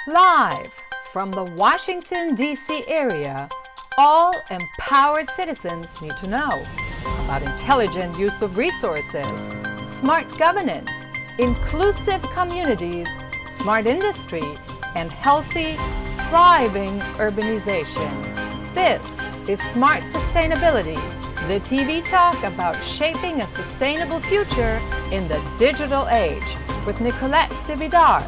Live from the Washington, D.C. area, all empowered citizens need to know about intelligent use of resources, smart governance, inclusive communities, smart industry, and healthy, thriving urbanization. This is Smart Sustainability, the TV talk about shaping a sustainable future in the digital age with Nicolette, DeVidar.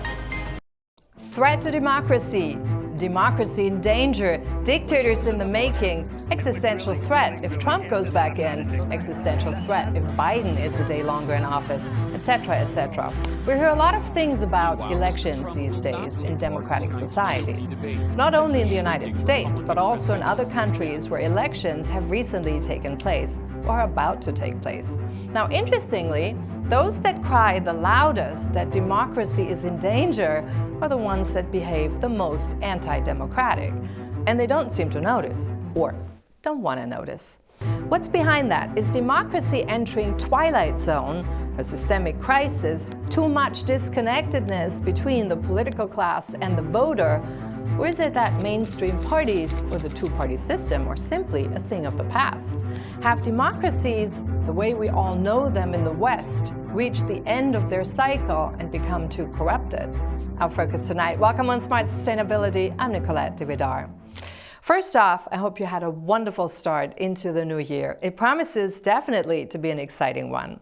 Threat to democracy, democracy in danger, dictators in the making, existential threat if Trump goes back in, existential threat if Biden is a day longer in office, etc., etc. We hear a lot of things about elections these days in democratic societies, not only in the United States, but also in other countries where elections have recently taken place or are about to take place. Now, interestingly, those that cry the loudest that democracy is in danger are the ones that behave the most anti-democratic. And they don't seem to notice, or don't want to notice. What's behind that? Is democracy entering Twilight Zone, a systemic crisis, too much disconnectedness between the political class and the voter? Or is it that mainstream parties or the two-party system are simply a thing of the past? Have democracies, the way we all know them in the West, reached the end of their cycle and become too corrupted? Our focus tonight. Welcome on Smart Sustainability. I'm Nicolette, DeVidar. First off, I hope you had a wonderful start into the new year. It promises definitely to be an exciting one.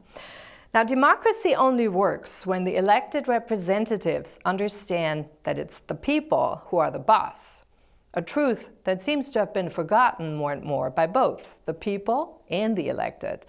Now, democracy only works when the elected representatives understand that it's the people who are the boss. A truth that seems to have been forgotten more and more by both the people and the elected.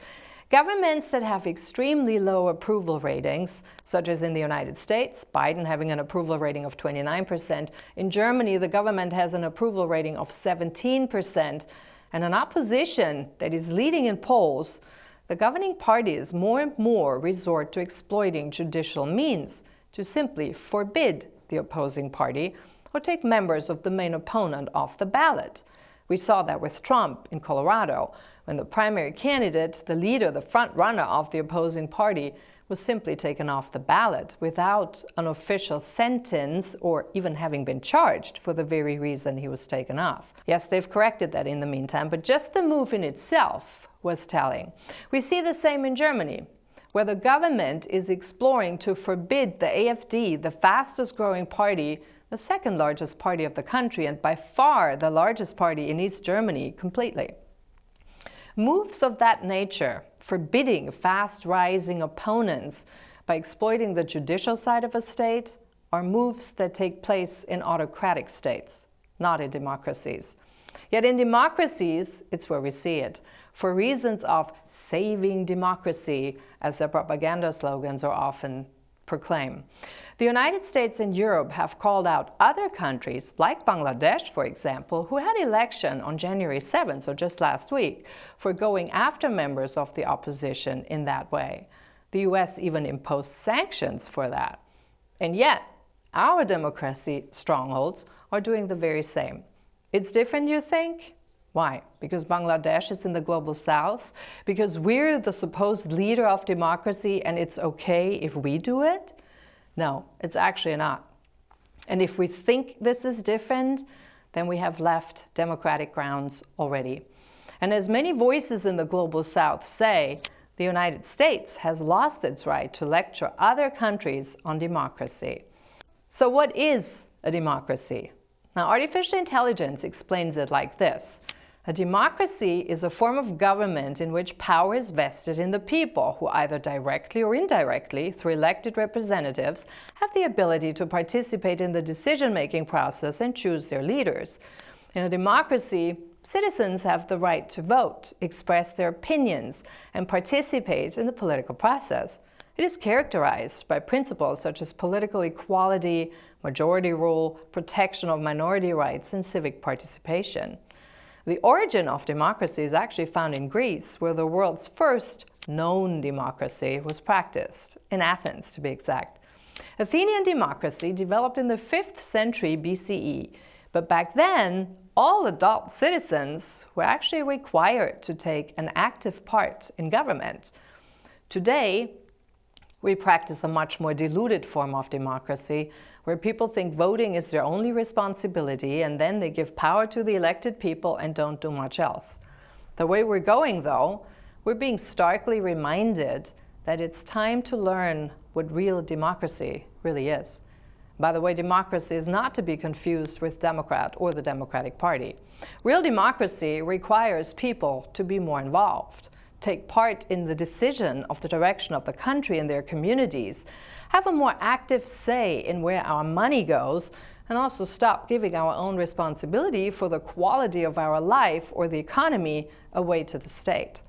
Governments that have extremely low approval ratings, such as in the United States, Biden having an approval rating of 29%. In Germany, the government has an approval rating of 17%. And an opposition that is leading in polls. The governing parties more and more resort to exploiting judicial means to simply forbid the opposing party or take members of the main opponent off the ballot. We saw that with Trump in Colorado, when the primary candidate, the leader, the front runner of the opposing party, was simply taken off the ballot without an official sentence or even having been charged for the very reason he was taken off. Yes, they've corrected that in the meantime, but just the move in itself was telling. We see the same in Germany, where the government is exploring to forbid the AfD, the fastest growing party, the second largest party of the country, and by far the largest party in East Germany, completely. Moves of that nature, forbidding fast-rising opponents by exploiting the judicial side of a state, are moves that take place in autocratic states, not in democracies. Yet in democracies, it's where we see it. For reasons of saving democracy, as their propaganda slogans are often proclaim. The United States and Europe have called out other countries, like Bangladesh, for example, who had election on January 7th, so just last week, for going after members of the opposition in that way. The US even imposed sanctions for that. And yet, our democracy strongholds are doing the very same. It's different, you think? Why? Because Bangladesh is in the global south? Because we're the supposed leader of democracy and it's okay if we do it? No, it's actually not. And if we think this is different, then we have left democratic grounds already. And as many voices in the global south say, the United States has lost its right to lecture other countries on democracy. So what is a democracy? Now, artificial intelligence explains it like this. A democracy is a form of government in which power is vested in the people, who either directly or indirectly, through elected representatives, have the ability to participate in the decision-making process and choose their leaders. In a democracy, citizens have the right to vote, express their opinions, and participate in the political process. It is characterized by principles such as political equality, majority rule, protection of minority rights, and civic participation. The origin of democracy is actually found in Greece, where the world's first known democracy was practiced, in Athens to be exact. Athenian democracy developed in the 5th century BCE, but back then, all adult citizens were actually required to take an active part in government. Today, We practice a much more diluted form of democracy, where people think voting is their only responsibility, and then they give power to the elected people and don't do much else. The way we're going, though, we're being starkly reminded that it's time to learn what real democracy really is. By the way, democracy is not to be confused with Democrat or the Democratic Party. Real democracy requires people to be more involved, take part in the decision of the direction of the country and their communities, have a more active say in where our money goes, and also stop giving our own responsibility for the quality of our life or the economy away to the state.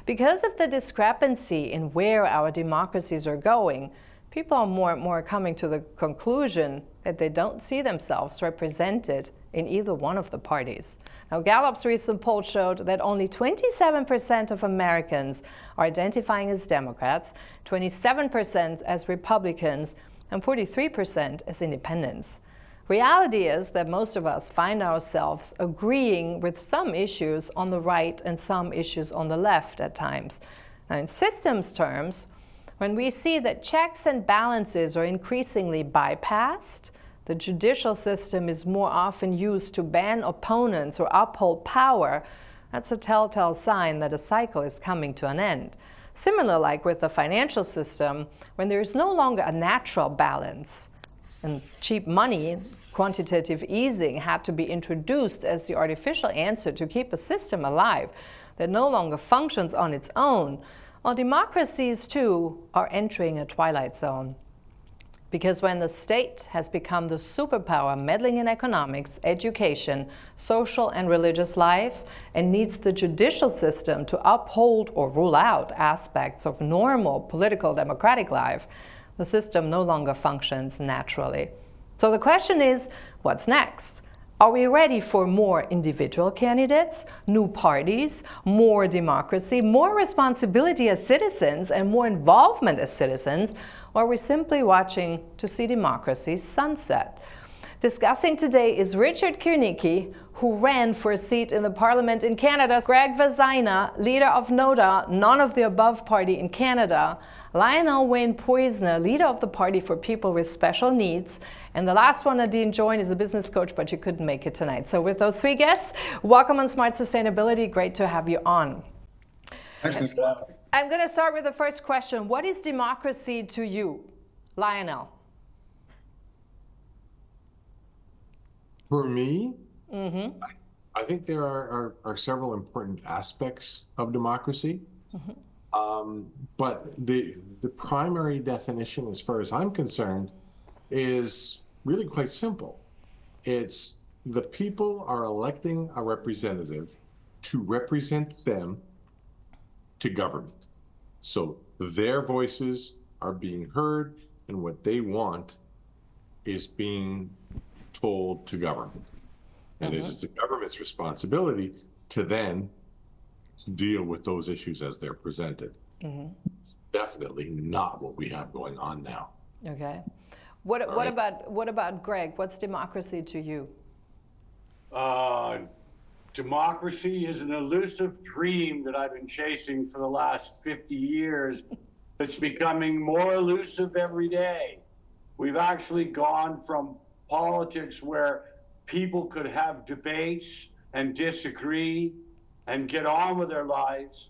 Because of the discrepancy in where our democracies are going, people are more and more coming to the conclusion that they don't see themselves represented in either one of the parties. Now, Gallup's recent poll showed that only 27% of Americans are identifying as Democrats, 27% as Republicans, and 43% as independents. Reality is that most of us find ourselves agreeing with some issues on the right and some issues on the left at times. Now, in systems terms, when we see that checks and balances are increasingly bypassed, the judicial system is more often used to ban opponents or uphold power, that's a telltale sign that a cycle is coming to an end. Similar like with the financial system, when there is no longer a natural balance, and cheap money, quantitative easing had to be introduced as the artificial answer to keep a system alive that no longer functions on its own. Well, democracies too are entering a twilight zone. Because when the state has become the superpower meddling in economics, education, social and religious life, and needs the judicial system to uphold or rule out aspects of normal political democratic life, the system no longer functions naturally. So the question is, what's next? Are we ready for more individual candidates, new parties, more democracy, more responsibility as citizens, and more involvement as citizens? Or are we simply watching to see democracy sunset? Discussing today is Richard Kiernicki, who ran for a seat in the parliament in Canada, Greg Vezina, leader of NODA, none of the above party in Canada, Lionel Poizner, leader of the Party for People with Special Needs, and the last one Nadine joined is a business coach, but she couldn't make it tonight. So with those three guests, welcome on Smart Sustainability. Great to have you on. Thanks, Nicolette. I'm going to start with the first question. What is democracy to you, Lionel? For me, I think there are several important aspects of democracy. But the primary definition, as far as I'm concerned, is really quite simple. It's the people are electing a representative to represent them to government. So their voices are being heard, and what they want is being told to government. And it is the government's responsibility to then deal with those issues as they're presented. It's definitely not what we have going on now. Okay. What about Greg? What's democracy to you? Democracy is an elusive dream that I've been chasing for the last 50 years. It's becoming more elusive every day. We've actually gone from politics where people could have debates and disagree and get on with their lives,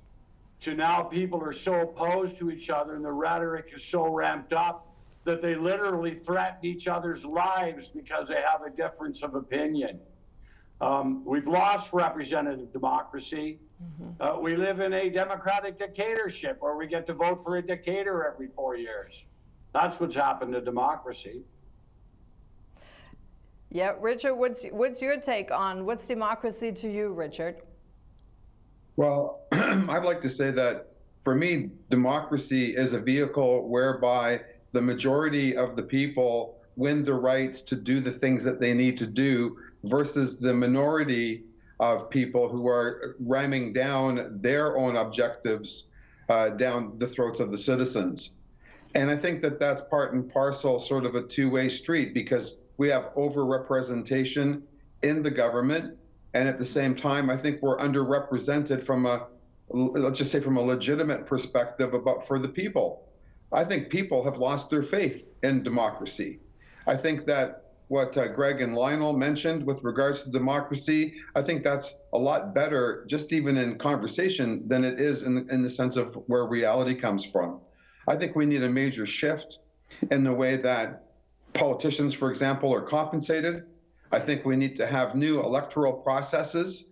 to now people are so opposed to each other and the rhetoric is so ramped up that they literally threaten each other's lives because they have a difference of opinion. We've lost representative democracy. We live in a democratic dictatorship where we get to vote for a dictator every 4 years. That's what's happened to democracy. Yeah, Richard, what's your take on what's democracy to you, Richard? Well, I'd like to say that for me, democracy is a vehicle whereby the majority of the people win the right to do the things that they need to do versus the minority of people who are ramming down their own objectives down the throats of the citizens. And I think that that's part and parcel, sort of a two-way street, because we have overrepresentation in the government. And at the same time, I think we're underrepresented from a, let's just say from a legitimate perspective for the people. I think people have lost their faith in democracy. I think that what Greg and Lionel mentioned with regards to democracy, I think that's a lot better, just even in conversation, than it is in the sense of where reality comes from. I think we need a major shift in the way that politicians, for example, are compensated. I think we need to have new electoral processes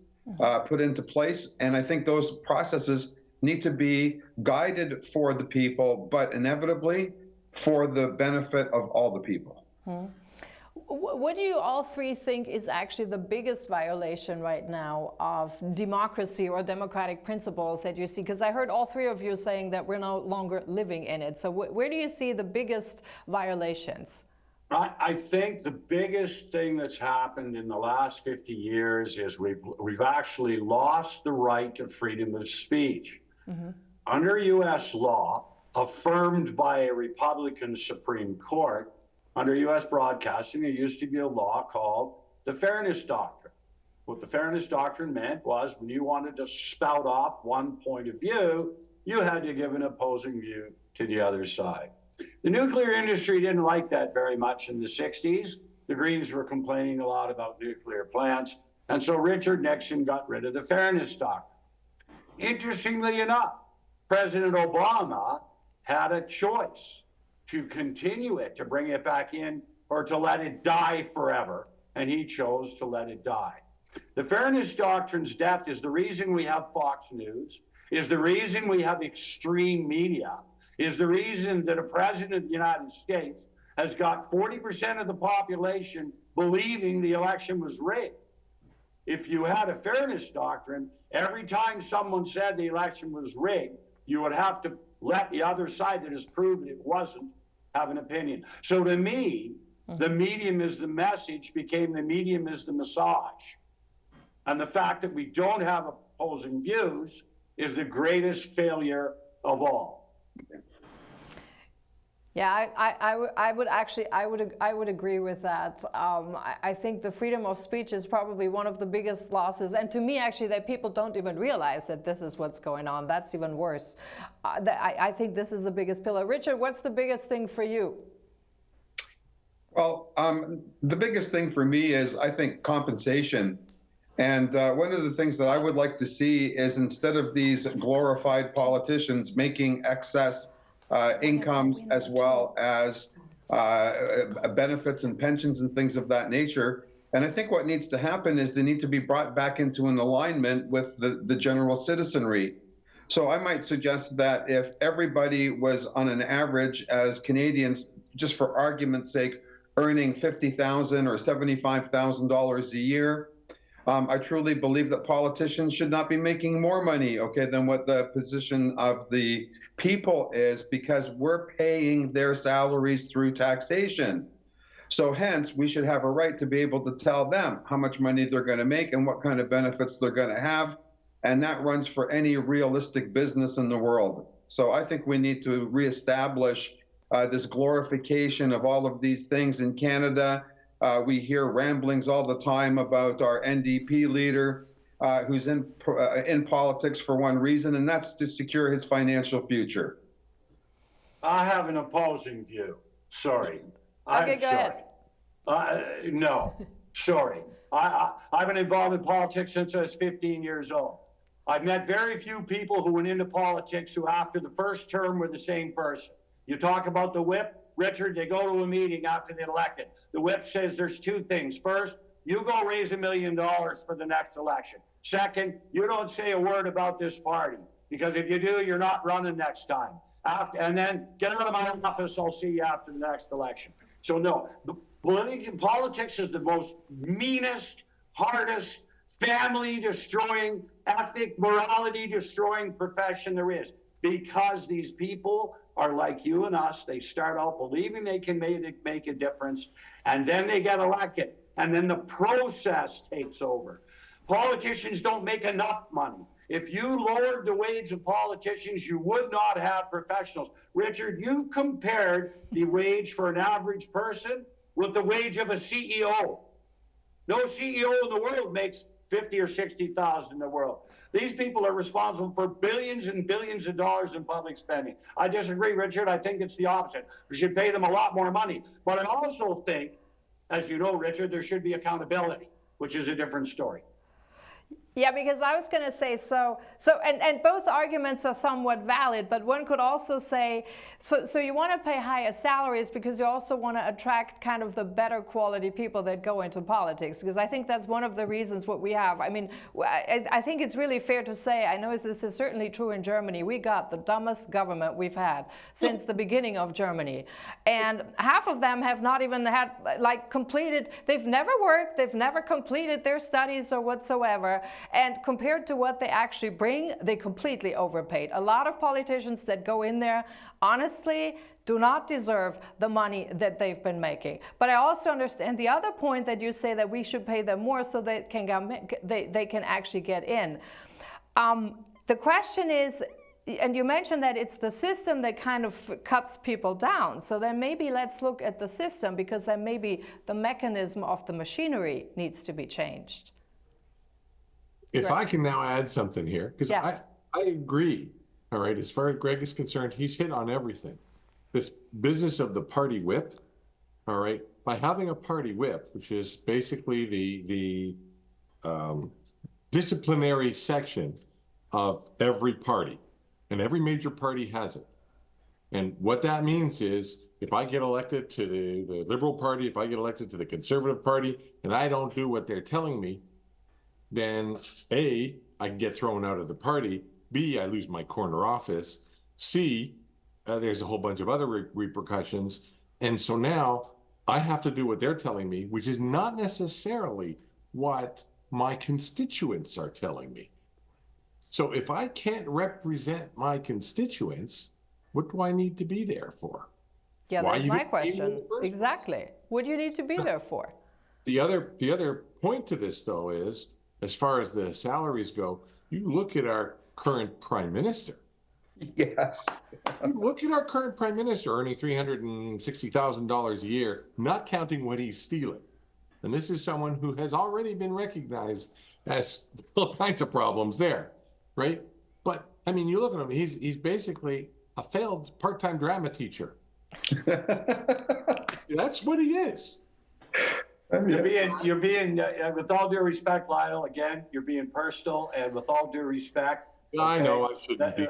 put into place. And I think those processes need to be guided for the people, but inevitably for the benefit of all the people. What do you all three think is actually the biggest violation right now of democracy or democratic principles that you see? Because I heard all three of you saying that we're no longer living in it. So where do you see the biggest violations? I think the biggest thing that's happened in the last 50 years is we've actually lost the right to freedom of speech. Under U.S. law, affirmed by a Republican Supreme Court, under U.S. broadcasting, there used to be a law called the Fairness Doctrine. What the Fairness Doctrine meant was when you wanted to spout off one point of view, you had to give an opposing view to the other side. The nuclear industry didn't like that very much in the 60s. The Greens were complaining a lot about nuclear plants. And so Richard Nixon got rid of the Fairness Doctrine. Interestingly enough, President Obama had a choice to continue it, to bring it back in, or to let it die forever. And he chose to let it die. The Fairness Doctrine's death is the reason we have Fox News, is the reason we have extreme media, is the reason that a president of the United States has got 40% of the population believing the election was rigged. If you had a Fairness Doctrine, every time someone said the election was rigged, you would have to let the other side that has proven it wasn't have an opinion. So to me, the medium is the message became the medium is the massage. And the fact that we don't have opposing views is the greatest failure of all. Yeah, I would agree with that. I think the freedom of speech is probably one of the biggest losses, and to me, actually, that people don't even realize that this is what's going on. That's even worse. I think this is the biggest pillar. Richard, what's the biggest thing for you? Well, the biggest thing for me is, I think, compensation. And one of the things that I would like to see is, instead of these glorified politicians making excess incomes as well as benefits and pensions and things of that nature. And I think what needs to happen is they need to be brought back into an alignment with the general citizenry. So I might suggest that if everybody was on an average as Canadians, just for argument's sake, earning $50,000 or $75,000 a year, I truly believe that politicians should not be making more money, than what the position of the people is, because we're paying their salaries through taxation. So hence, we should have a right to be able to tell them how much money they're going to make and what kind of benefits they're going to have. And that runs for any realistic business in the world. So I think we need to reestablish this glorification of all of these things in Canada. We hear ramblings all the time about our NDP leader who's in politics for one reason, and that's to secure his financial future. I have an opposing view. Sorry. Okay, go ahead. No, sorry. I've been involved in politics since I was 15 years old. I've met very few people who went into politics who after the first term were the same person. You talk about the whip, Richard, they go to a meeting after they're elected. The whip says there's two things. First, you go raise $1 million for the next election. Second, you don't say a word about this party, because if you do, you're not running next time. And then get out of my office, I'll see you after the next election. So no, politics is the most meanest, hardest, family-destroying, ethic, morality-destroying profession there is, because these people are like you and us. They start out believing they can make a difference, and then they get elected, and then the process takes over. Politicians don't make enough money. If you lowered the wage of politicians, you would not have professionals. Richard, you've compared the wage for an average person with the wage of a CEO. No CEO in the world makes 50 or 60,000 in the world. These people are responsible for billions and billions of dollars in public spending. I disagree, Richard. I think it's the opposite. We should pay them a lot more money. But I also think, as you know, Richard, there should be accountability, which is a different story. Yeah, because I was going to say, and both arguments are somewhat valid, but one could also say, so you want to pay higher salaries because you also want to attract kind of the better quality people that go into politics, because I think that's one of the reasons what we have. I mean, I think it's really fair to say, I know this is certainly true in Germany, we got the dumbest government we've had since the beginning of Germany. And half of them have not even had, like, completed, they've never worked, they've never completed their studies or whatsoever. And compared to what they actually bring, they completely overpaid. A lot of politicians that go in there, honestly, do not deserve the money that they've been making. But I also understand the other point that you say, that we should pay them more so they can actually get in. The question is, and you mentioned that it's the system that kind of cuts people down. So then maybe let's look at the system, because then maybe the mechanism of the machinery needs to be changed. If I can now add something here, because I agree, all right, as far as Greg is concerned, he's hit on everything. This business of the party whip, all right, by having a party whip, which is basically the disciplinary section of every party, and every major party has it. And what that means is, if I get elected to the Liberal Party, if I get elected to the Conservative Party, and I don't do what they're telling me, then A, I can get thrown out of the party. B, I lose my corner office. C, there's a whole bunch of other repercussions. And so now I have to do what they're telling me, which is not necessarily what my constituents are telling me. So if I can't represent my constituents, what do I need to be there for? Yeah, that's my question. Exactly. What do you need to be there for? The other point to this, though, is, as far as the salaries go, you look at our current prime minister. Yes. You look at our current prime minister earning $360,000 a year, not counting what he's stealing. And this is someone who has already been recognized as all kinds of problems there, right? But I mean, you look at him, he's basically a failed part-time drama teacher. That's what he is. You're being, with all due respect, Lionel, again, you're being personal, and with all due respect. Okay, I know I shouldn't be.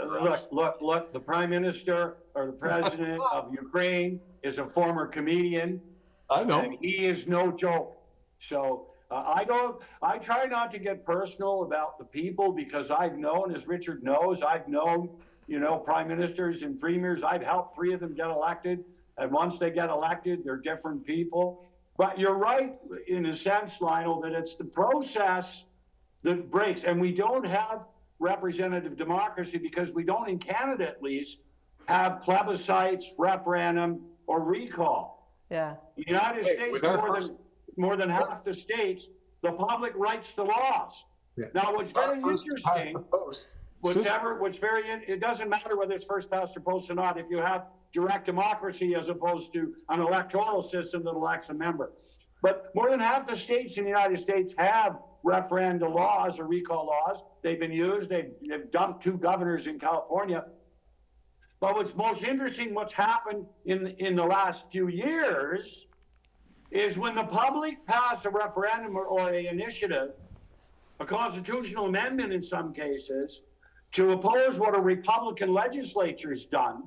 Look, the Prime Minister or the President of Ukraine is a former comedian. I know. And he is no joke. So I try not to get personal about the people, because I've known, as Richard knows, I've known, prime ministers and premiers. I've helped 3 of them get elected. And once they get elected, they're different people. But you're right, in a sense, Lionel, that it's the process that breaks. And we don't have representative democracy because we don't, in Canada at least, have plebiscites, referendum, or recall. Yeah. The United States, more than half the states, the public writes the laws. Yeah. Now, what's very interesting, it doesn't matter whether it's first past the post or not, if you have direct democracy as opposed to an electoral system that elects a member. But more than half the states in the United States have referenda laws or recall laws. They've been used. They've dumped 2 governors in California. But what's most interesting, what's happened in the last few years, is when the public pass a referendum or an initiative, a constitutional amendment in some cases, to oppose what a Republican legislature's done,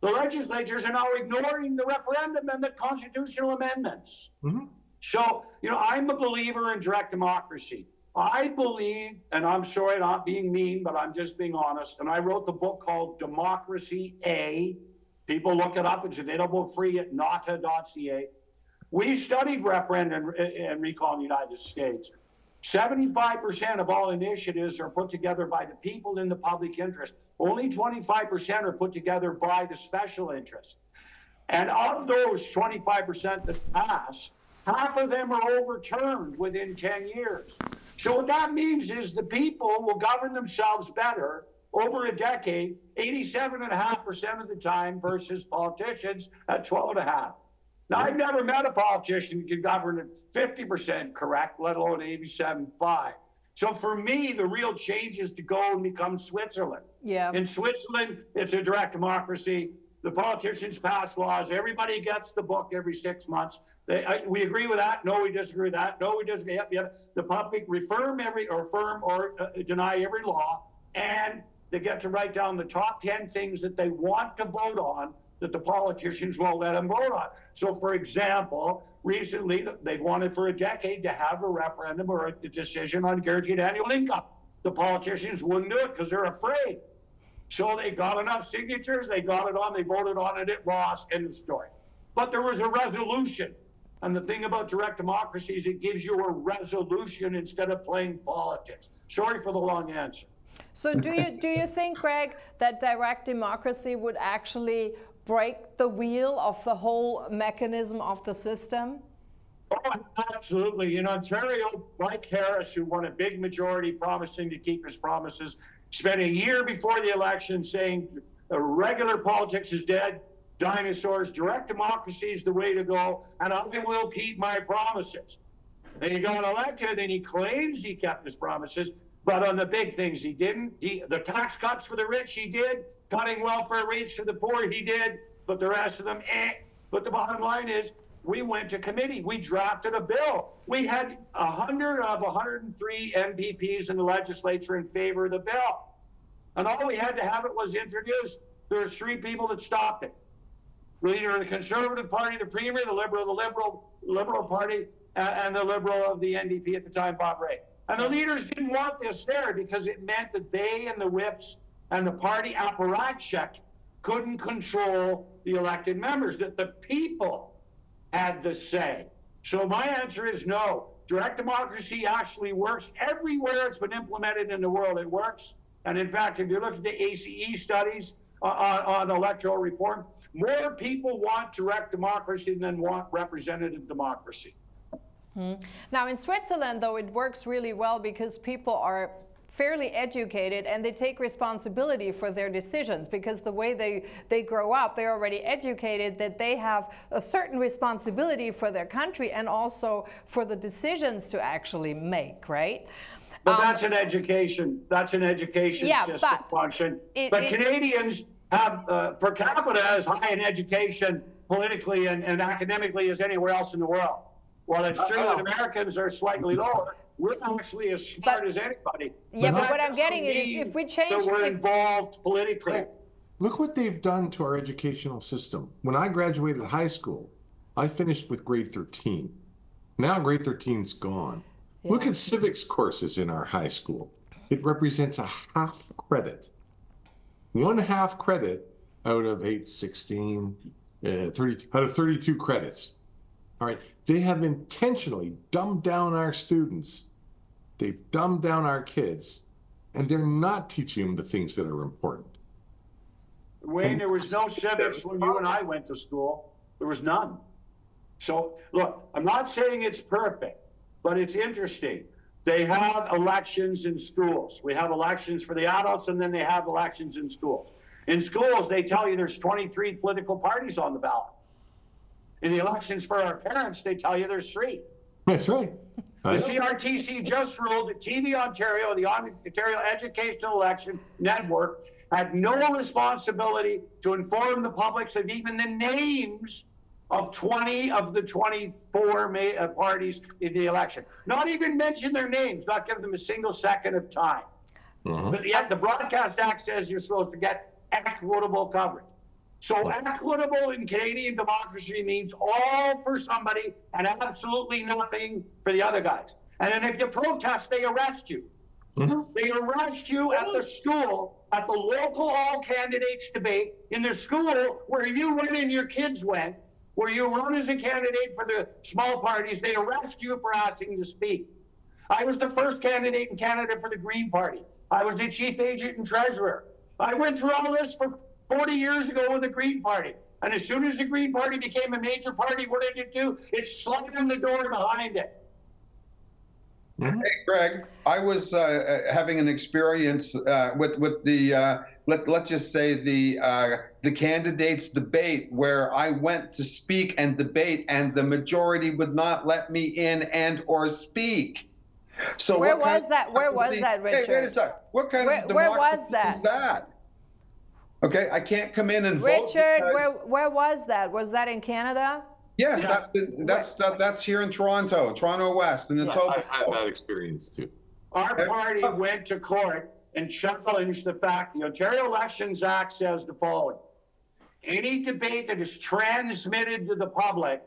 the legislatures are now ignoring the referendum and the constitutional amendments. Mm-hmm. So, I'm a believer in direct democracy. I believe, and I'm sorry, not being mean, but I'm just being honest, and I wrote the book called Democracy A. People look it up. It's available free at nata.ca. We studied referendum and recall in the United States. 75% of all initiatives are put together by the people in the public interest. Only 25% are put together by the special interest. And of those 25% that pass, half of them are overturned within 10 years. So what that means is the people will govern themselves better over a decade, 87.5% of the time, versus politicians at 12.5%. Now, I've never met a politician who can govern at 50% correct, let alone 87.5. So for me, the real change is to go and become Switzerland. Yeah. In Switzerland, it's a direct democracy. The politicians pass laws. Everybody gets the book every 6 months. We agree with that. No, we disagree with that. No, we disagree. Yep. The public affirm or deny every law, and they get to write down the top 10 things that they want to vote on that the politicians won't let them vote on. So, for example, recently they've wanted for a decade to have a referendum or a decision on guaranteed annual income. The politicians wouldn't do it because they're afraid. So they got enough signatures, they got it on, they voted on it, it lost, end of story. But there was a resolution. And the thing about direct democracy is it gives you a resolution instead of playing politics. Sorry for the long answer. So do you think, Greg, that direct democracy would actually break the wheel of the whole mechanism of the system? Oh, absolutely. In Ontario, Mike Harris, who won a big majority promising to keep his promises, spent a year before the election saying regular politics is dead, dinosaurs, direct democracy is the way to go, and I will keep my promises. And he got elected, and he claims he kept his promises, but on the big things he didn't. The tax cuts for the rich he did, cutting welfare rates for the poor he did, but the rest of them, But the bottom line is, we went to committee. We drafted a bill. We had 100 of 103 MPPs in the legislature in favor of the bill. And all we had to have it was introduced. There were 3 people that stopped it. The leader of the Conservative Party, the Premier, the Liberal Party, and the Liberal of the NDP at the time, Bob Rae. And the leaders didn't want this there because it meant that they and the whips and the party apparatchik couldn't control the elected members, that the people had the say. So my answer is no. Direct democracy actually works. Everywhere it's been implemented in the world, it works. And in fact, if you look at the ACE studies on electoral reform, more people want direct democracy than want representative democracy. Now in Switzerland, though, it works really well because people are fairly educated and they take responsibility for their decisions, because the way they grow up, they're already educated that they have a certain responsibility for their country and also for the decisions to actually make, right? But that's an education. That's an education system function. But Canadians have per capita as high in education politically and academically as anywhere else in the world. While it's true that Americans are slightly lower, we're actually as smart as anybody. Yeah, but what I'm getting at is if we change... that we're involved politically. Look what they've done to our educational system. When I graduated high school, I finished with grade 13. Now grade 13's gone. Yeah. Look at civics courses in our high school. It represents a half credit. 1/2 credit out of 8, 16, 32, out of 32 credits. All right, they have intentionally dumbed down our students. They've dumbed down our kids, and they're not teaching them the things that are important. Wayne, there was no civics when you and I went to school. There was none. So, look, I'm not saying it's perfect, but it's interesting. They have elections in schools. We have elections for the adults, and then they have elections in schools. In schools, they tell you there's 23 political parties on the ballot. In the elections for our parents, they tell you there's 3. That's right. The CRTC just ruled that TV Ontario, the Ontario Educational Election Network, had no responsibility to inform the publics of even the names of 20 of the 24 parties in the election. Not even mention their names, not give them a single second of time. But yet the Broadcast Act says you're supposed to get equitable coverage. So equitable in Canadian democracy means all for somebody and absolutely nothing for the other guys. And then if you protest, they arrest you. They arrest you at the school, at the local all candidates debate, in the school where you went and your kids went, where you run as a candidate for the small parties. They arrest you for asking to speak. I was the first candidate in Canada for the Green Party. I was the chief agent and treasurer. I went through all this for 40 years ago with the Green Party. And as soon as the Green Party became a major party, what did it do? It slammed the door behind it. Hey, Greg, I was having an experience with the let's just say the candidates debate where I went to speak and debate, and the majority would not let me in and or speak. So where was that? Where was that, Richard? Hey, wait a second. What kind of democracy is that? Okay, I can't come in and vote. Richard, where was that? Was that in Canada? Yes, that's here in Toronto West, and I've had that experience too. Our party went to court and challenged the fact the Ontario Elections Act says the following: any debate that is transmitted to the public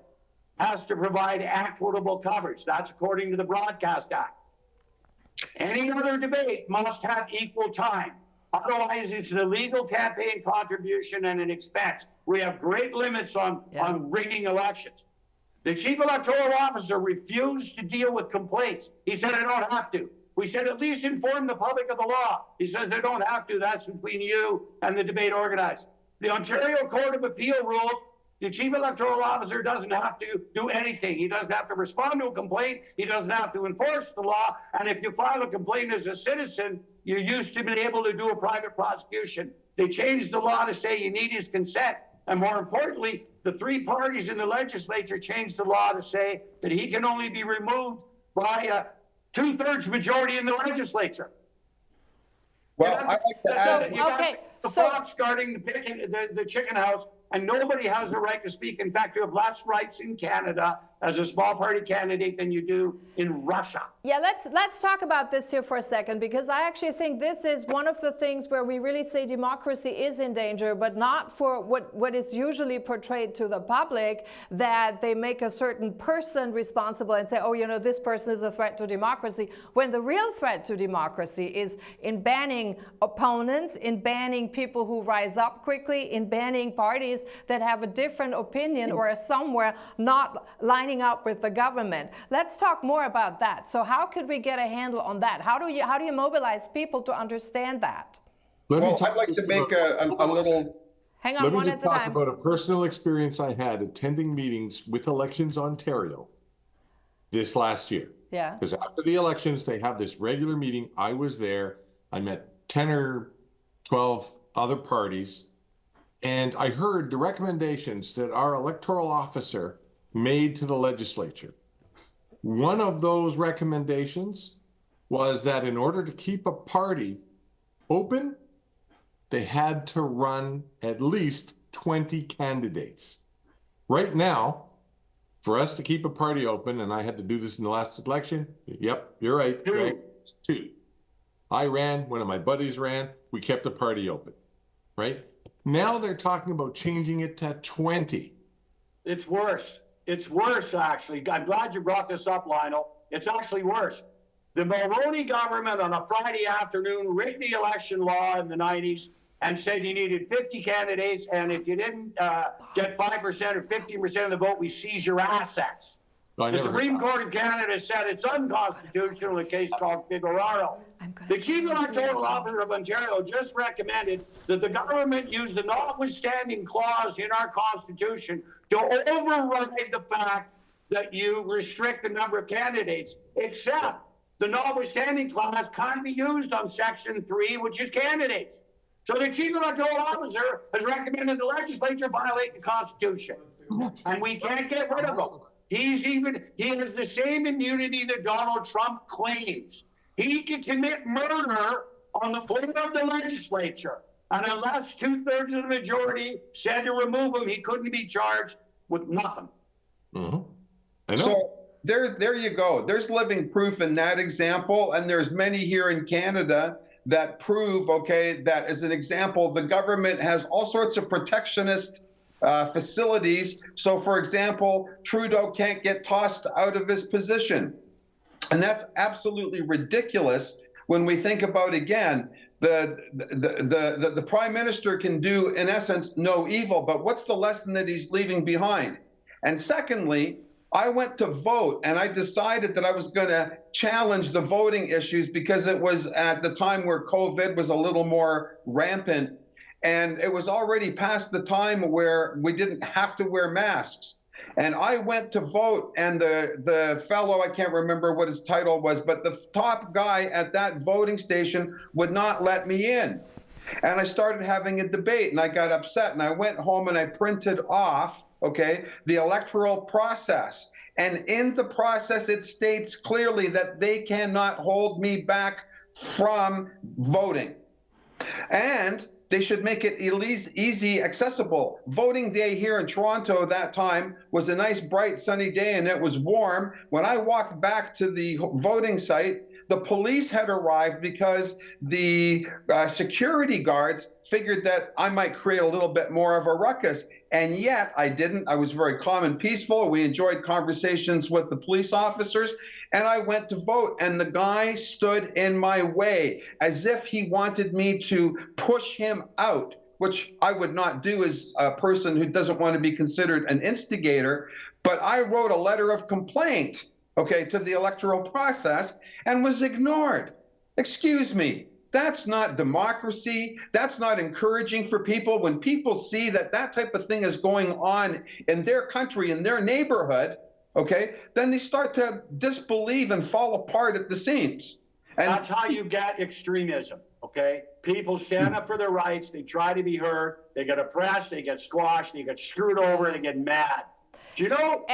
has to provide equitable coverage. That's according to the Broadcast Act. Any other debate must have equal time. Otherwise, it's an illegal campaign contribution and an expense. We have great limits on rigging elections. The chief electoral officer refused to deal with complaints. He said, I don't have to. We said, at least inform the public of the law. He said, they don't have to. That's between you and the debate organizer. The Ontario Court of Appeal ruled the chief electoral officer doesn't have to do anything. He doesn't have to respond to a complaint. He doesn't have to enforce the law. And if you file a complaint as a citizen, you used to be able to do a private prosecution. They changed the law to say you need his consent. And more importantly, the three parties in the legislature changed the law to say that he can only be removed by a 2/3 majority in the legislature. Well, I'd like to add... The fox guarding the chicken house, and nobody has the right to speak. In fact, you have less rights in Canada as a small party candidate than you do in Russia. Yeah, let's talk about this here for a second, because I actually think this is one of the things where we really say democracy is in danger, but not for what is usually portrayed to the public, that they make a certain person responsible and say, oh, you know, this person is a threat to democracy, when the real threat to democracy is in banning opponents, in banning people who rise up quickly, in banning parties that have a different opinion or are somewhere not lining up with the government. Let's talk more about that. So how could we get a handle on that? How do you mobilize people to understand that? I'd like to make a little... Hang on, one at a time. Let me just talk about a personal experience I had attending meetings with Elections Ontario this last year. Yeah. Because after the elections, they have this regular meeting. I was there. I met 10 or 12 other parties, and I heard the recommendations that our electoral officer made to the legislature. One of those recommendations was that in order to keep a party open, they had to run at least 20 candidates. Right now, for us to keep a party open, and I had to do this in the last election, yep, you're right, Greg, 2. I ran, one of my buddies ran, we kept the party open, right? Now they're talking about changing it to 20. It's worse. It's worse, actually. I'm glad you brought this up, Lionel. It's actually worse. The Mulroney government on a Friday afternoon rigged the election law in the 90s and said you needed 50 candidates, and if you didn't get 5% or 15% of the vote, we seize your assets. The Supreme Court of Canada said it's unconstitutional in a case called Figueroa. The Chief Electoral Officer of Ontario just recommended that the government use the notwithstanding clause in our Constitution to override the fact that you restrict the number of candidates, except the notwithstanding clause can't be used on Section 3, which is candidates. So the Chief Electoral Officer has recommended the legislature violate the Constitution, and we can't get rid of him. He has the same immunity that Donald Trump claims. He can commit murder on the floor of the legislature. And unless 2/3 of the majority said to remove him, he couldn't be charged with nothing. Mm-hmm. I know. So there you go. There's living proof in that example. And there's many here in Canada that prove, okay, that as an example, the government has all sorts of protectionist facilities. So, for example, Trudeau can't get tossed out of his position. And that's absolutely ridiculous when we think about, again, the prime minister can do, in essence, no evil. But what's the lesson that he's leaving behind? And secondly, I went to vote and I decided that I was going to challenge the voting issues because it was at the time where COVID was a little more rampant. And it was already past the time where we didn't have to wear masks. And I went to vote, and the fellow, I can't remember what his title was, but the top guy at that voting station would not let me in. And I started having a debate, and I got upset, and I went home and I printed off, okay, the electoral process. And in the process, it states clearly that they cannot hold me back from voting. And they should make it easy, accessible. Voting day here in Toronto that time was a nice, bright, sunny day, and it was warm. When I walked back to the voting site, the police had arrived because the security guards figured that I might create a little bit more of a ruckus. And yet I didn't. I was very calm and peaceful. We enjoyed conversations with the police officers, and I went to vote. And the guy stood in my way as if he wanted me to push him out, which I would not do as a person who doesn't want to be considered an instigator. But I wrote a letter of complaint, okay, to the electoral process and was ignored. Excuse me. That's not democracy. That's not encouraging for people. When people see that that type of thing is going on in their country, in their neighborhood, okay, then they start to disbelieve and fall apart at the seams. And that's how you get extremism, okay? People stand up for their rights. They try to be heard. They get oppressed. They get squashed. They get screwed over. They get mad. Do you know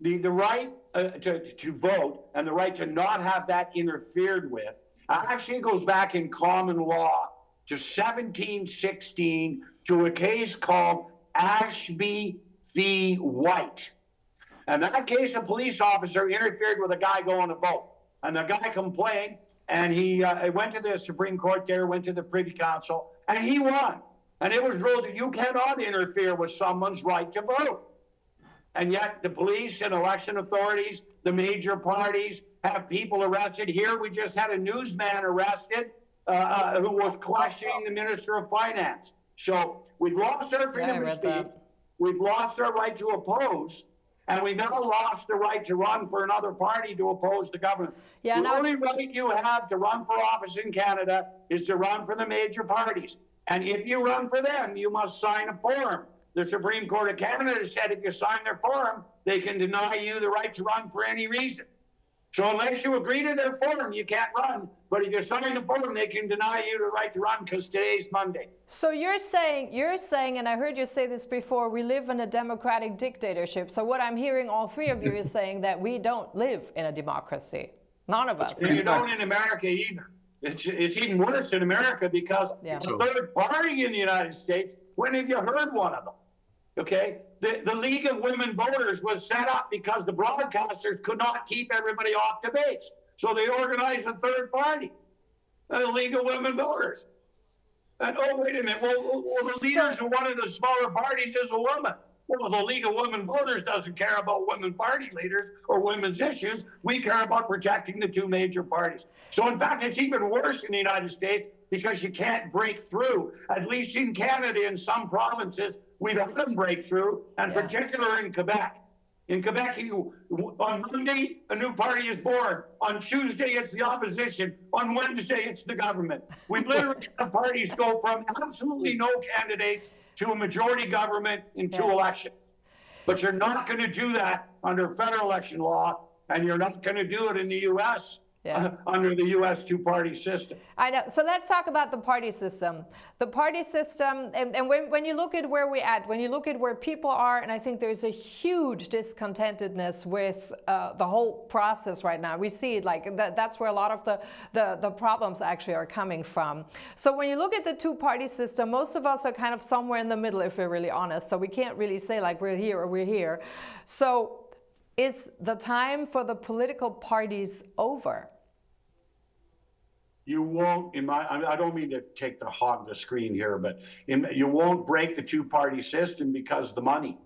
the right to vote and the right to not have that interfered with actually goes back in common law to 1716 to a case called Ashby v. White. And that case, a police officer interfered with a guy going to vote. And the guy complained, and he went to the Supreme Court there, went to the Privy Council, and he won. And it was ruled that you cannot interfere with someone's right to vote. And yet the police and election authorities, the major parties, have people arrested. Here we just had a newsman arrested who was questioning the Minister of Finance. So we've lost our freedom of speech. We've lost our right to oppose. And we've now lost the right to run for another party to oppose the government. The only right you have to run for office in Canada is to run for the major parties. And if you run for them, you must sign a form. The Supreme Court of Canada said if you sign their form, they can deny you the right to run for any reason. So unless you agree to their form, you can't run. But if you sign the form, they can deny you the right to run because today's Monday. So you're saying, and I heard you say this before, we live in a democratic dictatorship. So what I'm hearing all three of you is saying that we don't live in a democracy. None of us. And you don't in America either. It's even worse in America because it's a third party in the United States. When have you heard one of them? Okay, the League of Women Voters was set up because the broadcasters could not keep everybody off debates. So they organized a third party, the League of Women Voters. And oh, wait a minute, well the leaders of one of the smaller parties is a woman. Well, the League of Women Voters doesn't care about women party leaders or women's issues. We care about protecting the two major parties. So in fact, it's even worse in the United States because you can't break through. At least in Canada, in some provinces, we've had them break through, and particularly in Quebec. In Quebec, on Monday, a new party is born. On Tuesday, it's the opposition. On Wednesday, it's the government. We've literally had parties go from absolutely no candidates to a majority government in 2 elections. But you're not going to do that under federal election law, and you're not going to do it in the U.S. Under the U.S. two-party system. I know. So let's talk about the party system. The party system, and when you look at where we're at, when you look at where people are, and I think there's a huge discontentedness with the whole process right now. We see it like that's where a lot of the problems actually are coming from. So when you look at the two-party system, most of us are kind of somewhere in the middle, if we're really honest. So we can't really say like we're here or we're here. So is the time for the political parties over? You won't, I don't mean to take the hog the screen here, but you won't break the two-party system because of the money.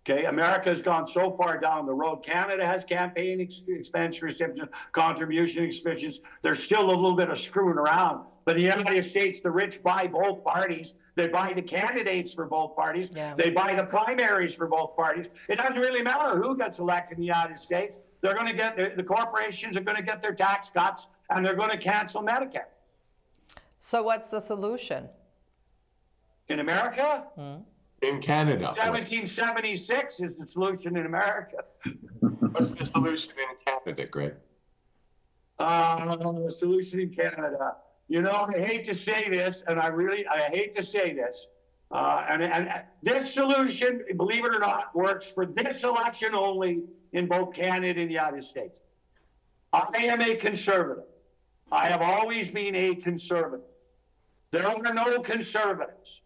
Okay, America has gone so far down the road. Canada has campaign expense recipients, contribution expenses. There's still a little bit of screwing around. But in the United States, the rich buy both parties. They buy the candidates for both parties. They buy the primaries for both parties. It doesn't really matter who gets elected in the United States. They're going to get, the corporations are going to get their tax cuts, and they're going to cancel Medicare. So what's the solution? In America? In Canada. 1776 is the solution in America. What's the solution in Canada, Greg? The solution in Canada. You know, I hate to say this, and I hate to say this. And this solution, believe it or not, works for this election only in both Canada and the United States. I am a conservative. I have always been a conservative. There are no conservatives.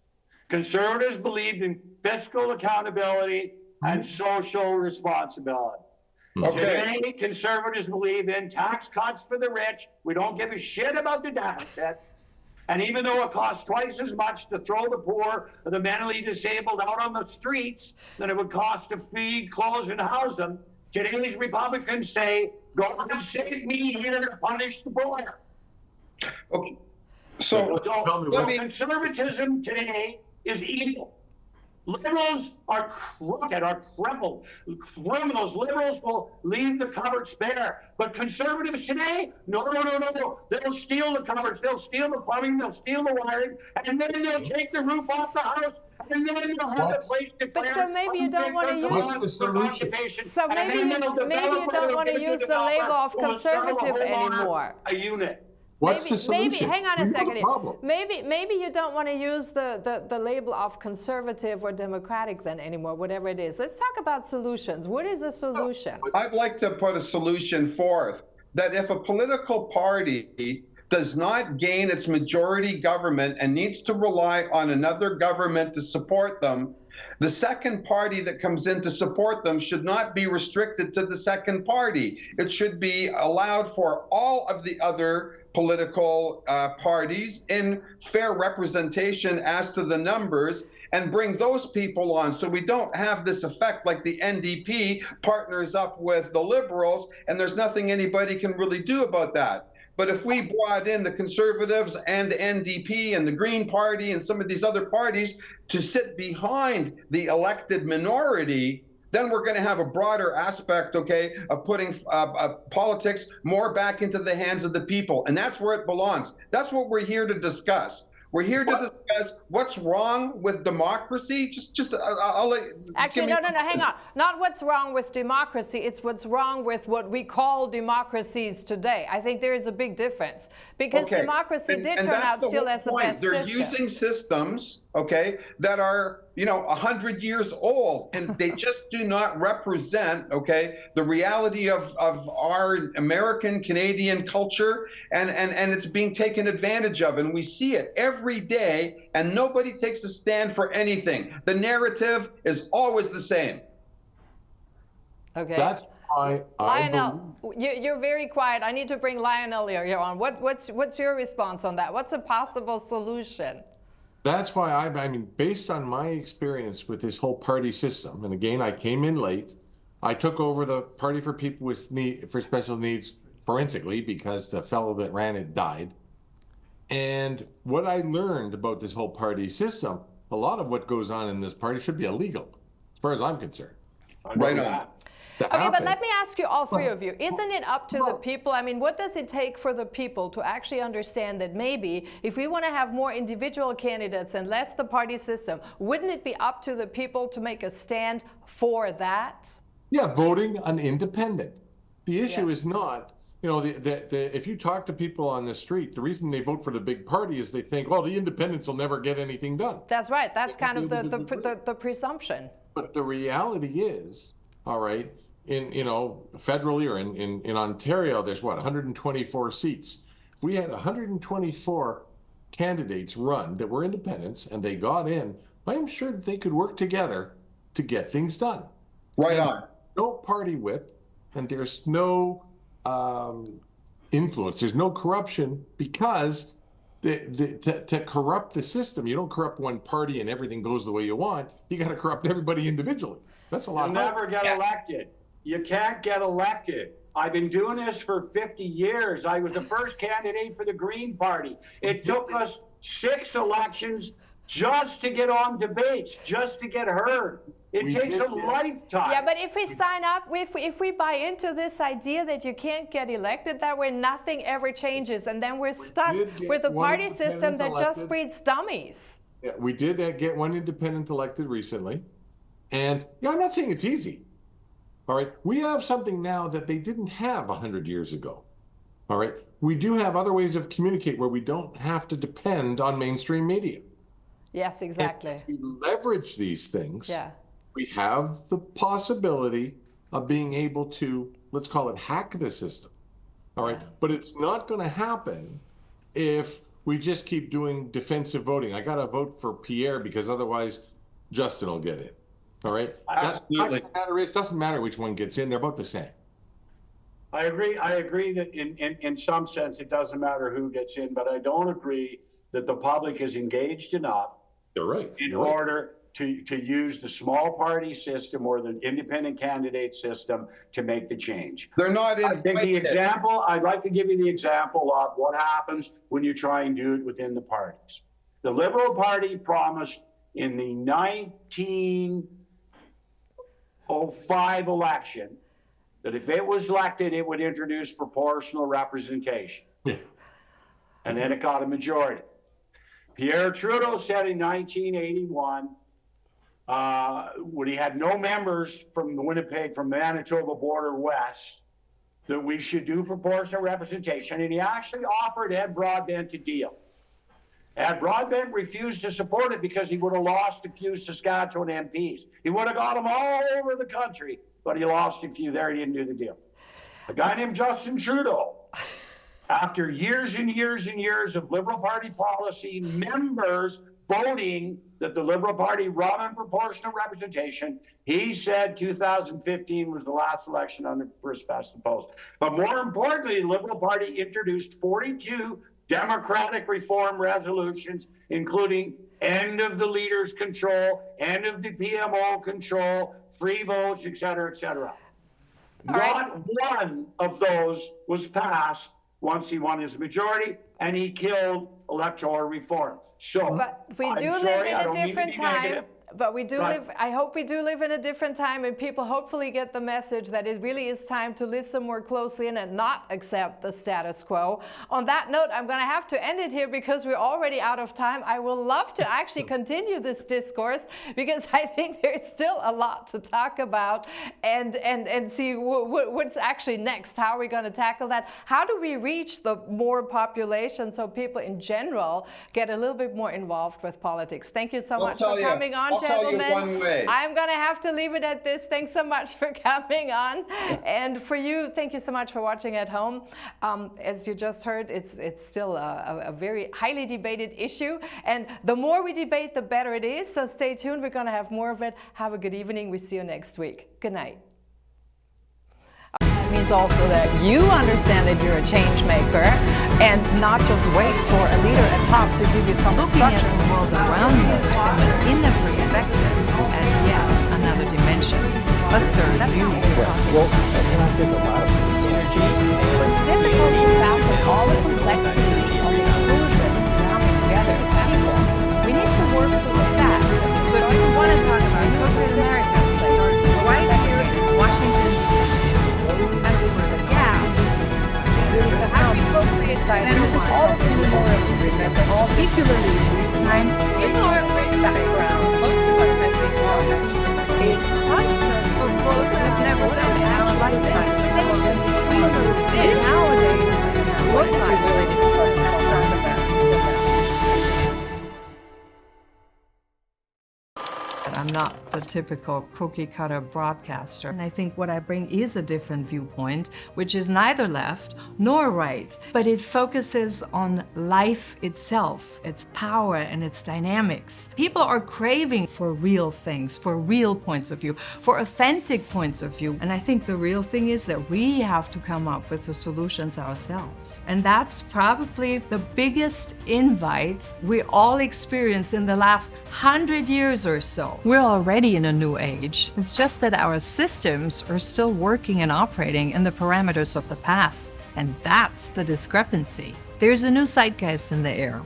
Conservatives believed in fiscal accountability and social responsibility. Okay. Today, conservatives believe in tax cuts for the rich. We don't give a shit about the deficit. And even though it costs twice as much to throw the poor or the mentally disabled out on the streets than it would cost to feed, clothe, and house them, today's Republicans say, God save me here to punish the poor. Okay. So Conservatism today is evil. Liberals are crooked, are crippled. Criminals, liberals will leave the cupboards bare. But conservatives today, no. They'll steal the cupboards, they'll steal the plumbing, they'll steal the wiring, and then they'll take the roof off the house, and then they'll have the place declared. But so maybe you don't want to use. What's the solution? So maybe you don't want to use the label of conservative anymore. A unit. What's the solution? Maybe, hang on a second. Problem. Maybe you don't want to use the label of conservative or democratic then anymore, whatever it is. Let's talk about solutions. What is a solution? I'd like to put a solution forth that if a political party does not gain its majority government and needs to rely on another government to support them, the second party that comes in to support them should not be restricted to the second party. It should be allowed for all of the other political parties in fair representation as to the numbers, and bring those people on so we don't have this effect like the NDP partners up with the Liberals and there's nothing anybody can really do about that. But if we brought in the Conservatives and the NDP and the Green Party and some of these other parties to sit behind the elected minority, then we're going to have a broader aspect, okay, of putting politics more back into the hands of the people. And that's where it belongs. That's what we're here to discuss. We're here to discuss what's wrong with democracy. I'll let. Actually, no, hang on. Not what's wrong with democracy. It's what's wrong with what we call democracies today. I think there is a big difference because democracy did turn out still as the best They're using systems, okay, that are 100 years old, and they just do not represent, okay, the reality of our American Canadian culture, and it's being taken advantage of, and we see it every day, and nobody takes a stand for anything. The narrative is always the same. Okay. That's why Lionel, you're very quiet. I need to bring Lionel here on. What's your response on that? What's a possible solution? That's why I mean, based on my experience with this whole party system, and again, I came in late. I took over the Party for People with Special Needs forensically because the fellow that ran it died. And what I learned about this whole party system, a lot of what goes on in this party should be illegal, as far as I'm concerned. Right on. Okay, but let me ask you, all three of you, isn't it up to the people? I mean, what does it take for the people to actually understand that maybe if we want to have more individual candidates and less the party system, wouldn't it be up to the people to make a stand for that? Yeah, voting an independent. The issue is not, if you talk to people on the street, the reason they vote for the big party is they think, well, the independents will never get anything done. That's right. That's kind of the presumption. But the reality is, all right, federally or in Ontario, there's 124 seats. If we had 124 candidates run that were independents and they got in, I'm sure that they could work together to get things done. Right on. No party whip, and there's no influence. There's no corruption because to corrupt the system, you don't corrupt one party and everything goes the way you want. You got to corrupt everybody individually. That's a lot. You'll never get elected. You can't get elected. I've been doing this for 50 years. I was the first candidate for the Green Party. It took us 6 elections just to get on debates, just to get heard. It takes a lifetime. Yeah, but if we sign up, if we buy into this idea that you can't get elected that way, nothing ever changes, and then we're stuck with a party system that just breeds dummies. Yeah, we did get one independent elected recently. And I'm not saying it's easy. All right. We have something now that they didn't have 100 years ago. All right. We do have other ways of communicate where we don't have to depend on mainstream media. Yes, exactly. And if we leverage these things, yeah. we have the possibility of being able to, let's call it, hack the system. All right. But it's not going to happen if we just keep doing defensive voting. I got to vote for Pierre because otherwise Justin will get in. All right. Absolutely. It doesn't matter which one gets in. They're both the same. I agree that in some sense it doesn't matter who gets in, but I don't agree that the public is engaged enough in order to use the small party system or the independent candidate system to make the change. They're not I'd like to give you the example of what happens when you try and do it within the parties. The Liberal Party promised in the 1905 election that if it was elected, it would introduce proportional representation. Yeah. And then it got a majority. Pierre Trudeau said in 1981, when he had no members from the Winnipeg, from Manitoba border west, that we should do proportional representation. And he actually offered Ed Broadbent to deal. Ed Broadbent refused to support it because he would have lost a few Saskatchewan MPs. He would have got them all over the country, but he lost a few there. He didn't do the deal. A guy named Justin Trudeau, after years and years and years of Liberal Party policy, members voting that the Liberal Party run on proportional representation, he said 2015 was the last election under first past the post. But more importantly, the Liberal Party introduced 42 democratic reform resolutions, including end of the leaders' control, end of the PMO control, free votes, et cetera, et cetera. Not one of those was passed once he won his majority, and he killed electoral reform. So, but we do live in a different time. But we do live, I hope we do live in a different time, and people hopefully get the message that it really is time to listen more closely and not accept the status quo. On that note, I'm going to have to end it here because we're already out of time. I will love to actually continue this discourse because I think there's still a lot to talk about and see what's actually next. How are we going to tackle that? How do we reach the more population so people in general get a little bit more involved with politics? Thank you so much for coming on. I'll tell you one way. I'm going to have to leave it at this. Thanks so much for coming on. And for you, thank you so much for watching at home. As you just heard, it's still a very highly debated issue. And the more we debate, the better it is. So stay tuned. We're going to have more of it. Have a good evening. We see you next week. Good night. It means also that you understand that you're a change maker and not just wait for a leader at top to give you some instructions. Looking at the world around us from an inner perspective as yes, another dimension, a third view. Well, I think a lot of It's difficult to balance all the complexities of inclusion now together as people. We need to work through that. So if you want to talk about corporate America, start right here in Washington, D.C. How do we co-create society? All of the more to remember, particularly in these times, in our great background, most of us have been a concept so close and have never done in our lifetime. Conversation between those did nowadays. What if we really didn't talk about that? I'm not the typical cookie-cutter broadcaster. And I think what I bring is a different viewpoint, which is neither left nor right, but it focuses on life itself, its power and its dynamics. People are craving for real things, for real points of view, for authentic points of view. And I think the real thing is that we have to come up with the solutions ourselves. And that's probably the biggest invite we all experience in the last 100 years or so. We're already in a new age. It's just that our systems are still working and operating in the parameters of the past. And that's the discrepancy. There's a new zeitgeist in the air.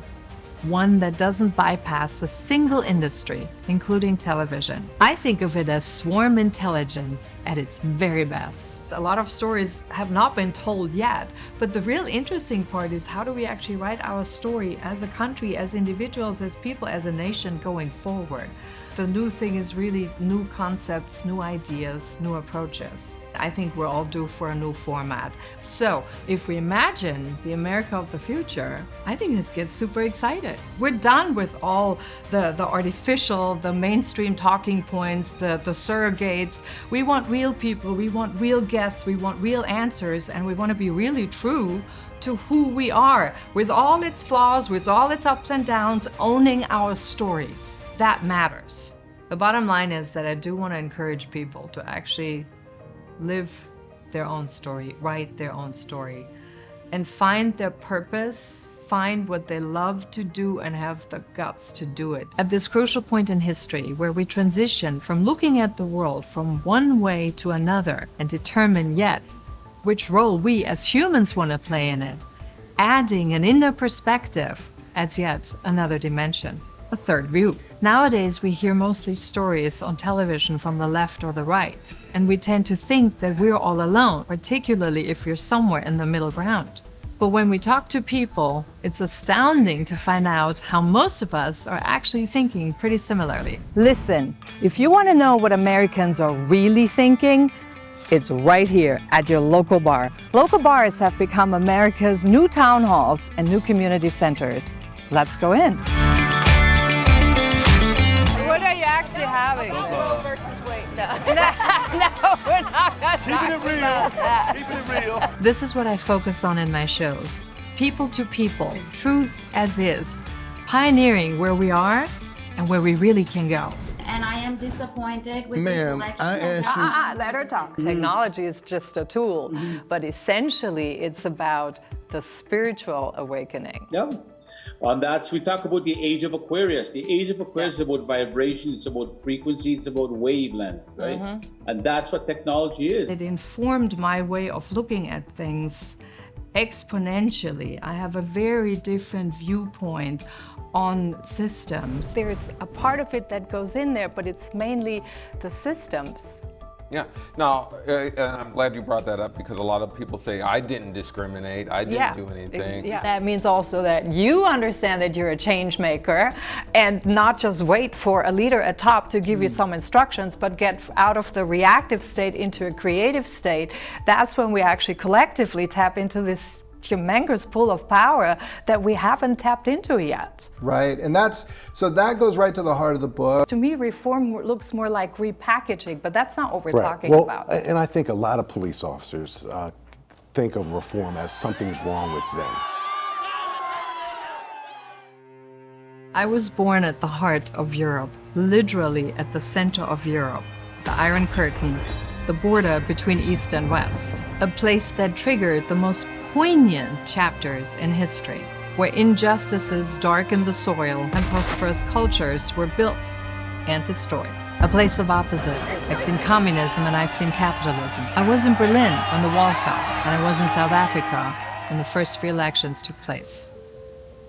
one that doesn't bypass a single industry, including television. I think of it as swarm intelligence at its very best. A lot of stories have not been told yet, but the real interesting part is how do we actually write our story as a country, as individuals, as people, as a nation going forward. The new thing is really new concepts, new ideas, new approaches. I think we're all due for a new format. So if we imagine the America of the future, I think this gets super excited. We're done with all the artificial, the mainstream talking points, the surrogates. We want real people, we want real guests, we want real answers, and we want to be really true to who we are, with all its flaws, with all its ups and downs, owning our stories. That matters. The bottom line is that I do want to encourage people to actually live their own story, write their own story, and find their purpose, find what they love to do, and have the guts to do it. At this crucial point in history where we transition from looking at the world from one way to another and determine yet which role we as humans want to play in it, adding an inner perspective adds yet another dimension, a third view. Nowadays, we hear mostly stories on television from the left or the right, and we tend to think that we're all alone, particularly if you're somewhere in the middle ground. But when we talk to people, it's astounding to find out how most of us are actually thinking pretty similarly. Listen, if you want to know what Americans are really thinking, it's right here at your local bar. Local bars have become America's new town halls and new community centers. Let's go in. What are you actually having? Roe versus Wade. No, we're not gonna keeping it real. Keeping it real. This is what I focus on in my shows. People to people, truth as is, pioneering where we are and where we really can go. And I am disappointed with Ma'am, this election. I asked you. Let her talk. Technology is just a tool, but essentially it's about the spiritual awakening. Yeah. And we talk about the age of Aquarius. The age of Aquarius is about vibration, it's about frequency, it's about wavelength, right? And that's what technology is. It informed my way of looking at things exponentially. I have a very different viewpoint on systems. There's a part of it that goes in there, but it's mainly the systems. Yeah, now, and I'm glad you brought that up because a lot of people say, I didn't discriminate, I didn't do anything. That means also that you understand that you're a change maker and not just wait for a leader at top to give you some instructions, but get out of the reactive state into a creative state. That's when we actually collectively tap into this humongous pool of power that we haven't tapped into yet. Right, and so that goes right to the heart of the book. To me, reform looks more like repackaging, but that's not what we're talking well, about. And I think a lot of police officers think of reform as something's wrong with them. I was born at the heart of Europe, literally at the center of Europe, the Iron Curtain, the border between East and West, a place that triggered the most poignant chapters in history, where injustices darkened the soil and prosperous cultures were built and destroyed. A place of opposites. I've seen communism and I've seen capitalism. I was in Berlin when the wall fell, and I was in South Africa when the first free elections took place.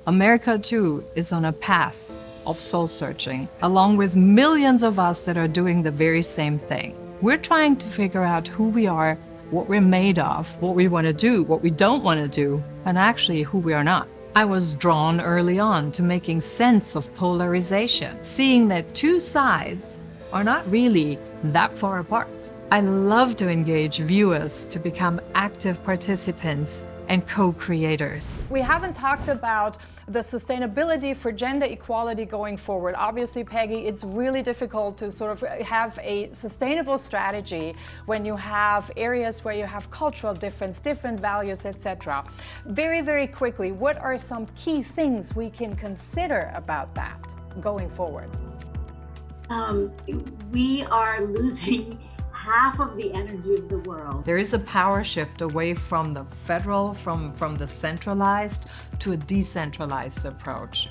America, too, is on a path of soul-searching, along with millions of us that are doing the very same thing. We're trying to figure out who we are, what we're made of, what we want to do, what we don't want to do, and actually who we are not. I was drawn early on to making sense of polarization, seeing that two sides are not really that far apart. I love to engage viewers to become active participants and co-creators. We haven't talked about the sustainability for gender equality going forward. Obviously, Peggy, it's really difficult to sort of have a sustainable strategy when you have areas where you have cultural difference, different values, etc. Very, very quickly, what are some key things we can consider about that going forward? We are losing half of the energy of the world. There is a power shift away from the federal, from the centralized to a decentralized approach.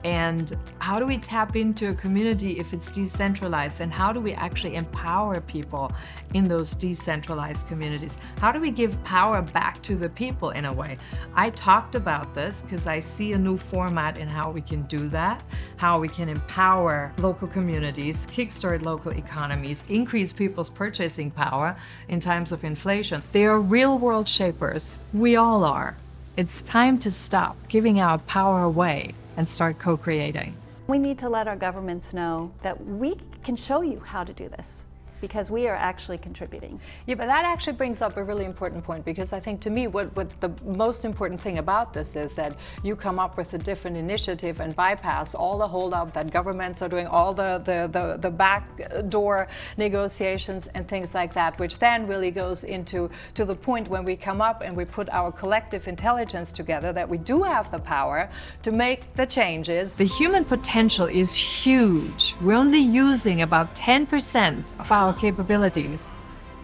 And how do we tap into a community if it's decentralized? And how do we actually empower people in those decentralized communities? How do we give power back to the people in a way? I talked about this because I see a new format in how we can do that, how we can empower local communities, kickstart local economies, increase people's purchasing power in times of inflation. They are real world shapers. We all are. It's time to stop giving our power away and start co-creating. We need to let our governments know that we can show you how to do this, because we are actually contributing. Yeah, but that actually brings up a really important point, because I think to me what the most important thing about this is that you come up with a different initiative and bypass all the holdup that governments are doing, all the backdoor negotiations and things like that, which then really goes into the point when we come up and we put our collective intelligence together, that we do have the power to make the changes. The human potential is huge. We're only using about 10% of our capabilities.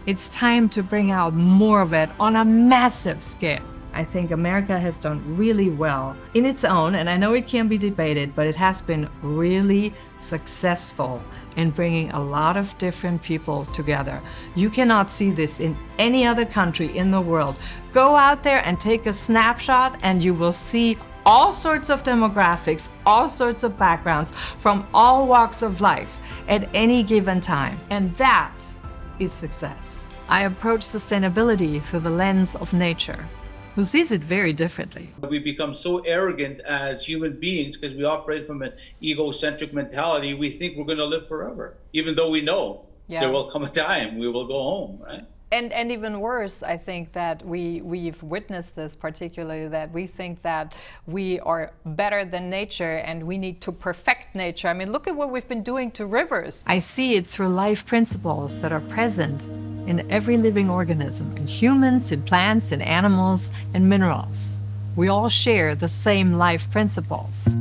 It's time to bring out more of it on a massive scale. I think America has done really well in its own, and I know it can be debated, but it has been really successful in bringing a lot of different people together. You cannot see this in any other country in the world. Go out there and take a snapshot and you will see all sorts of demographics, all sorts of backgrounds from all walks of life at any given time. And that is success. I approach sustainability through the lens of nature, who sees it very differently. We become so arrogant as human beings because we operate from an egocentric mentality. We think we're going to live forever, even though we know there will come a time we will go home, right? And even worse, I think that we've witnessed this, particularly that we think that we are better than nature and we need to perfect nature. I mean, look at what we've been doing to rivers. I see it through life principles that are present in every living organism, in humans, in plants, in animals, and minerals. We all share the same life principles.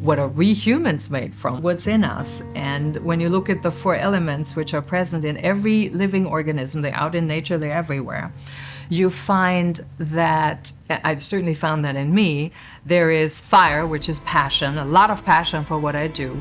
What are we humans made from? What's in us? And when you look at the 4 elements which are present in every living organism, they're out in nature, they're everywhere, you find that, I've certainly found that in me, there is fire, which is passion, a lot of passion for what I do.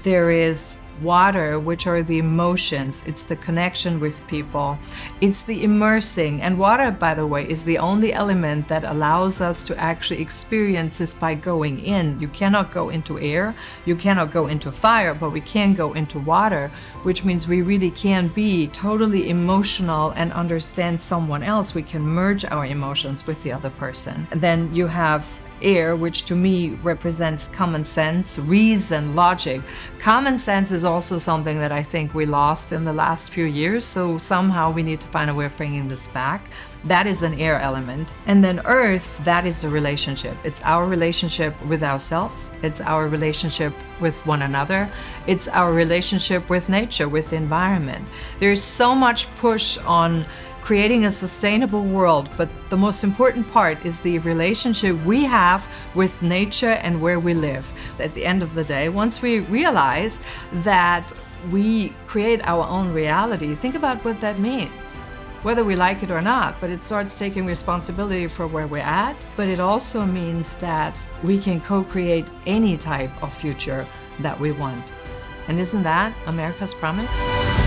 There is water, which are the emotions, it's the connection with people, it's the immersing. And water, by the way, is the only element that allows us to actually experience this by going in. You cannot go into air, you cannot go into fire, but we can go into water, which means we really can be totally emotional and understand someone else. We can merge our emotions with the other person. And then you have air, which to me represents common sense, reason, logic. Common sense is also something that I think we lost in the last few years, so somehow we need to find a way of bringing this back. That is an air element. And then earth, that is a relationship. It's our relationship with ourselves. It's our relationship with one another. It's our relationship with nature, with the environment. There's so much push on creating a sustainable world, but the most important part is the relationship we have with nature and where we live. At the end of the day, once we realize that we create our own reality, think about what that means. Whether we like it or not, but it starts taking responsibility for where we're at, but it also means that we can co-create any type of future that we want. And isn't that America's promise?